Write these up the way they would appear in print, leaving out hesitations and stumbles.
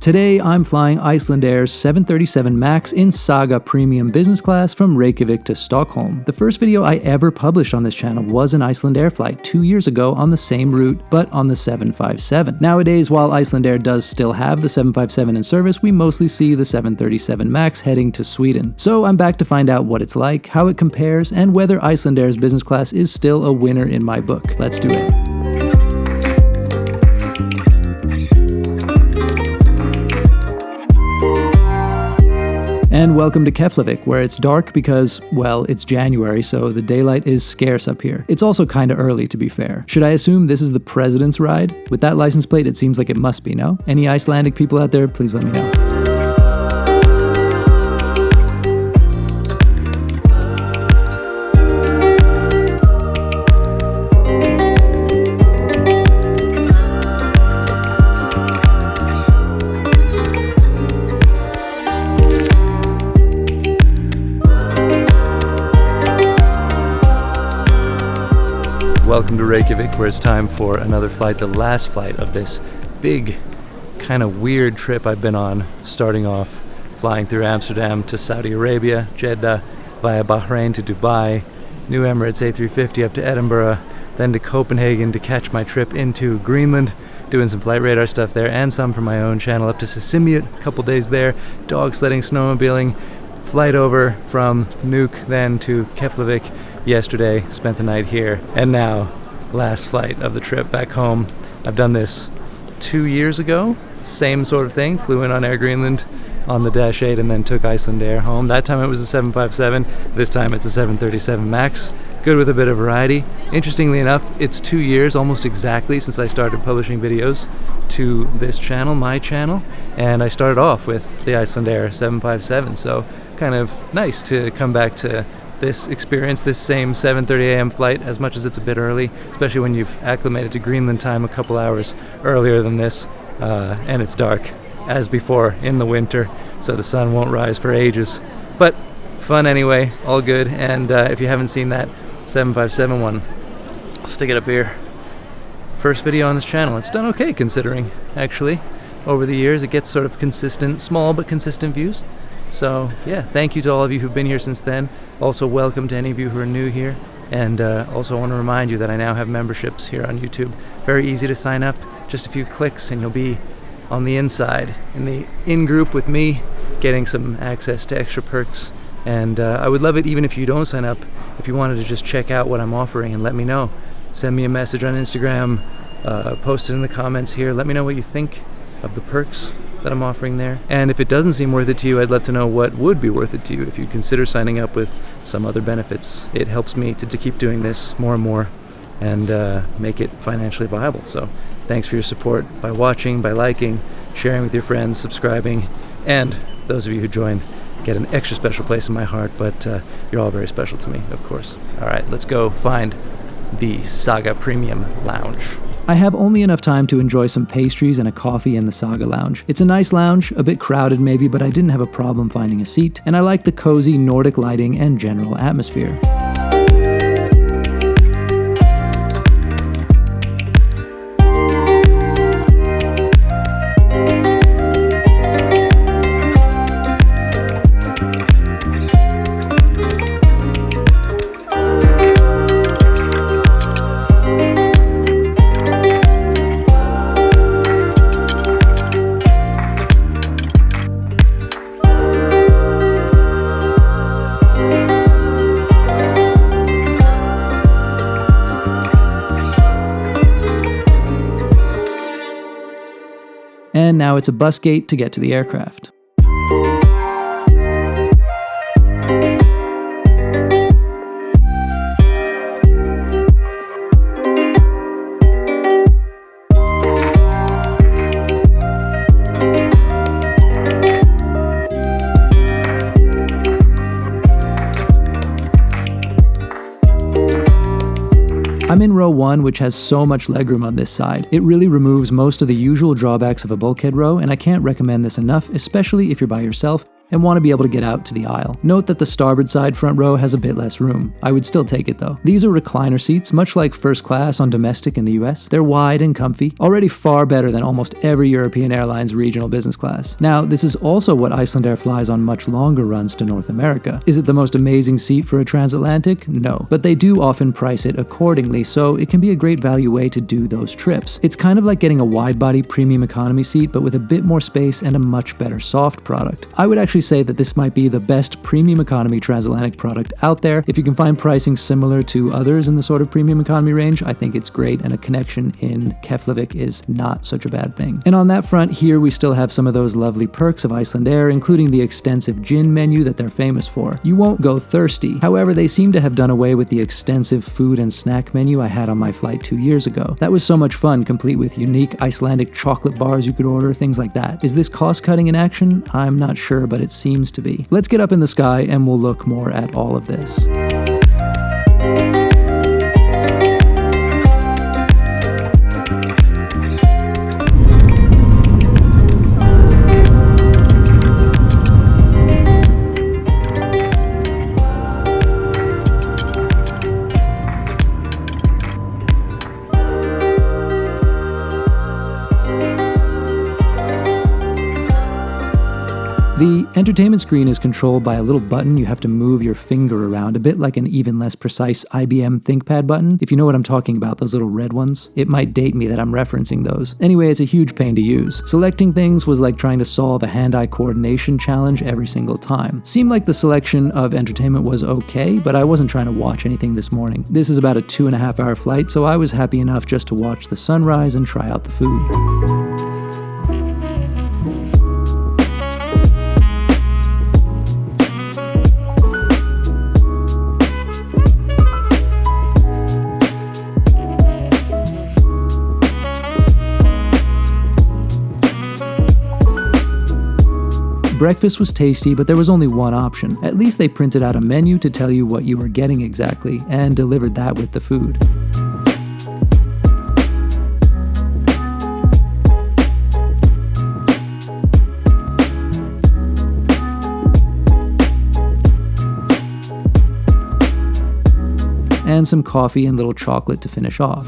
Today, I'm flying Icelandair's 737 MAX in Saga Premium business class from Reykjavik to Stockholm. The first video I ever published on this channel was an Icelandair flight 2 years ago on the same route, but on the 757. Nowadays, while Icelandair does still have the 757 in service, we mostly see the 737 MAX heading to Sweden. So I'm back to find out what it's like, how it compares, and whether Icelandair's business class is still a winner in my book. Let's do it. And welcome to Keflavik, where it's dark because, well, it's January, so the daylight is scarce up here. It's also kinda early, to be fair. Should I assume this is the president's ride? With that license plate, it seems like it must be, no? Any Icelandic people out there, please let me know. Welcome to Reykjavik, where it's time for another flight, the last flight of this big, kind of weird trip I've been on, starting off flying through Amsterdam to Saudi Arabia, Jeddah, via Bahrain to Dubai, New Emirates A350 up to Edinburgh, then to Copenhagen to catch my trip into Greenland, doing some flight radar stuff there and some for my own channel, up to Sisimiut, a couple days there, dog sledding, snowmobiling, flight over from Nuuk then to Keflavik yesterday, spent the night here, and now last flight of the trip back home. I've done this 2 years ago, same sort of thing, flew in on Air Greenland on the Dash 8 and then took Icelandair home. That time it was a 757, this time it's a 737 MAX, good with a bit of variety. Interestingly enough, it's 2 years almost exactly since I started publishing videos to this channel, my channel, and I started off with the Icelandair 757, so kind of nice to come back to this experience, this same 7:30 a.m. flight, as much as it's a bit early, especially when you've acclimated to Greenland time a couple hours earlier than this, and it's dark as before in the winter, so the sun won't rise for ages. But fun anyway, all good, and if you haven't seen that 757 one, I'll stick it up here. First video on this channel. It's done okay considering, actually. Over the years, it gets sort of consistent, small but consistent views. So yeah, thank you to all of you who've been here since then. Also welcome to any of you who are new here. And also I want to remind you that I now have memberships here on YouTube. Very easy to sign up, just a few clicks and you'll be on the inside, in the in-group with me, getting some access to extra perks. And I would love it even if you don't sign up, if you wanted to just check out what I'm offering and let me know. Send me a message on Instagram, post it in the comments here, let me know what you think of the perks that I'm offering there. And if it doesn't seem worth it to you, I'd love to know what would be worth it to you if you'd consider signing up with some other benefits. It helps me to keep doing this more and more and make it financially viable. So thanks for your support by watching, by liking, sharing with your friends, subscribing, and those of you who joined get an extra special place in my heart, but you're all very special to me, of course. All right, let's go find the Saga Premium Lounge. I have only enough time to enjoy some pastries and a coffee in the Saga Lounge. It's a nice lounge, a bit crowded maybe, but I didn't have a problem finding a seat, and I like the cozy Nordic lighting and general atmosphere. And now it's a bus gate to get to the aircraft. I'm in row 1, which has so much legroom on this side. It really removes most of the usual drawbacks of a bulkhead row, and I can't recommend this enough, especially if you're by yourself and want to be able to get out to the aisle. Note that the starboard side front row has a bit less room. I would still take it though. These are recliner seats, much like first class on domestic in the US. They're wide and comfy, already far better than almost every European airline's regional business class. Now, this is also what Icelandair flies on much longer runs to North America. Is it the most amazing seat for a transatlantic? No. But they do often price it accordingly, so it can be a great value way to do those trips. It's kind of like getting a wide-body premium economy seat, but with a bit more space and a much better soft product. I would actually say that this might be the best premium economy transatlantic product out there. If you can find pricing similar to others in the sort of premium economy range, I think it's great, and a connection in Keflavik is not such a bad thing. And on that front, here we still have some of those lovely perks of Icelandair, including the extensive gin menu that they're famous for. You won't go thirsty. However, they seem to have done away with the extensive food and snack menu I had on my flight 2 years ago. That was so much fun, complete with unique Icelandic chocolate bars you could order, things like that. Is this cost-cutting in action? I'm not sure, but it seems to be. Let's get up in the sky and we'll look more at all of this. The entertainment screen is controlled by a little button you have to move your finger around, a bit like an even less precise IBM ThinkPad button. If you know what I'm talking about, those little red ones. It might date me that I'm referencing those. Anyway, it's a huge pain to use. Selecting things was like trying to solve a hand-eye coordination challenge every single time. Seemed like the selection of entertainment was okay, but I wasn't trying to watch anything this morning. This is about a 2.5-hour flight, so I was happy enough just to watch the sunrise and try out the food. Breakfast was tasty, but there was only one option. At least they printed out a menu to tell you what you were getting exactly, and delivered that with the food. And some coffee and little chocolate to finish off.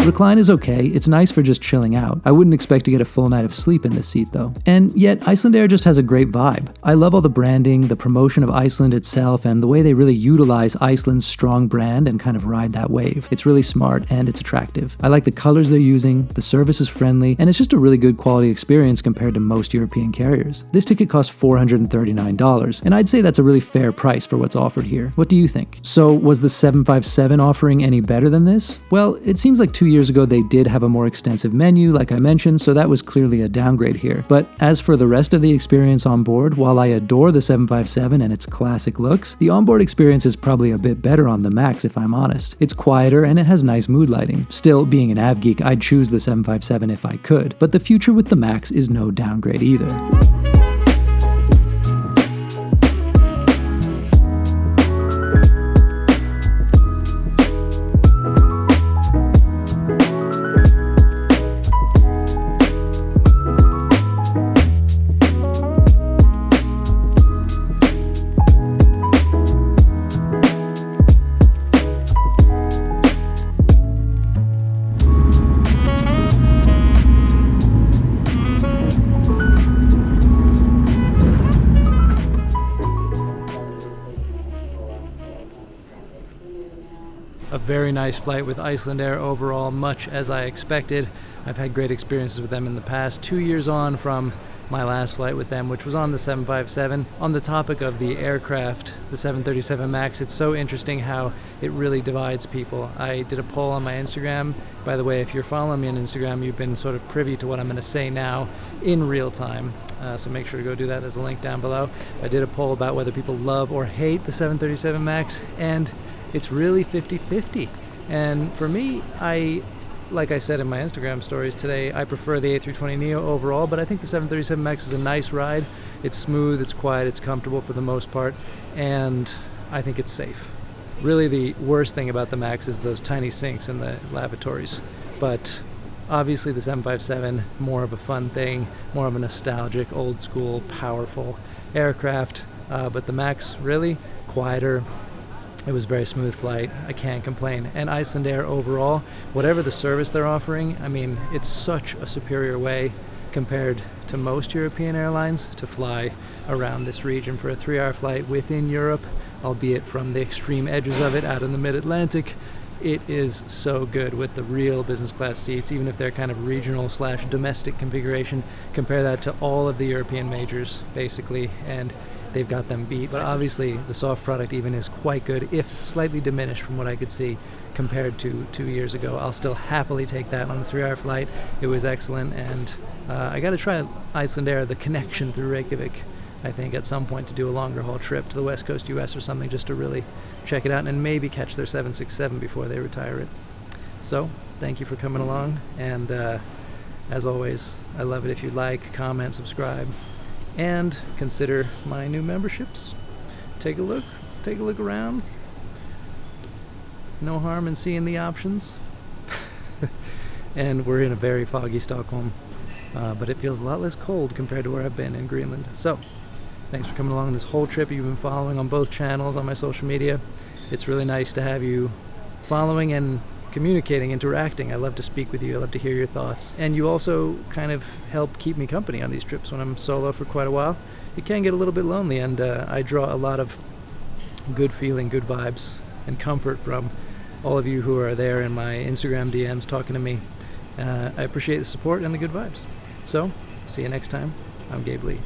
Recline is okay, it's nice for just chilling out. I wouldn't expect to get a full night of sleep in this seat though. And yet, Icelandair just has a great vibe. I love all the branding, the promotion of Iceland itself, and the way they really utilize Iceland's strong brand and kind of ride that wave. It's really smart and it's attractive. I like the colors they're using, the service is friendly, and it's just a really good quality experience compared to most European carriers. This ticket costs $439, and I'd say that's a really fair price for what's offered here. What do you think? So, was the 757 offering any better than this? Well, it seems like 2 years ago they did have a more extensive menu, like I mentioned, so that was clearly a downgrade here. But as for the rest of the experience on board, while I adore the 757 and its classic looks, the onboard experience is probably a bit better on the MAX if I'm honest. It's quieter and it has nice mood lighting. Still, being an av geek, I'd choose the 757 if I could, but the future with the MAX is no downgrade either. A very nice flight with Icelandair overall, much as I expected. I've had great experiences with them in the past, 2 years on from my last flight with them, which was on the 757. On the topic of the aircraft, the 737 MAX, it's so interesting how it really divides people. I did a poll on my Instagram. By the way, if you're following me on Instagram, you've been sort of privy to what I'm going to say now in real time. So make sure to go do that. There's a link down below. I did a poll about whether people love or hate the 737 MAX, and it's really 50-50. And for me, like I said in my Instagram stories today, I prefer the A320neo overall, but I think the 737 MAX is a nice ride. It's smooth, it's quiet, it's comfortable for the most part, and I think it's safe. Really, the worst thing about the MAX is those tiny sinks in the lavatories, but Obviously the 757, more of a fun thing, more of a nostalgic, old school, powerful aircraft, but the Max, really quieter. It was a very smooth flight. I can't complain. And Icelandair overall, whatever the service they're offering, I mean, it's such a superior way compared to most European airlines to fly around this region for a 3-hour flight within Europe, albeit from the extreme edges of it out in the mid-Atlantic. It is so good with the real business class seats, even if they're kind of regional / domestic configuration. Compare that to all of the European majors, basically, and they've got them beat. But obviously the soft product even is quite good, if slightly diminished from what I could see compared to 2 years ago. I'll still happily take that on a 3-hour flight. It was excellent, and I got to try Icelandair, the connection through Reykjavik, I think, at some point, to do a longer haul trip to the West Coast US or something, just to really check it out and maybe catch their 767 before they retire it. So thank you for coming along, and as always, I love it if you like, comment, subscribe, and consider my new memberships. Take a look around. No harm in seeing the options. And we're in a very foggy Stockholm, but it feels a lot less cold compared to where I've been in Greenland. So thanks for coming along this whole trip. You've been following on both channels on my social media. It's really nice to have you following and communicating, interacting. I love to speak with you. I love to hear your thoughts. And you also kind of help keep me company on these trips when I'm solo for quite a while. It can get a little bit lonely, and I draw a lot of good feeling, good vibes, and comfort from all of you who are there in my Instagram DMs talking to me. I appreciate the support and the good vibes. So, see you next time. I'm Gabe Lee.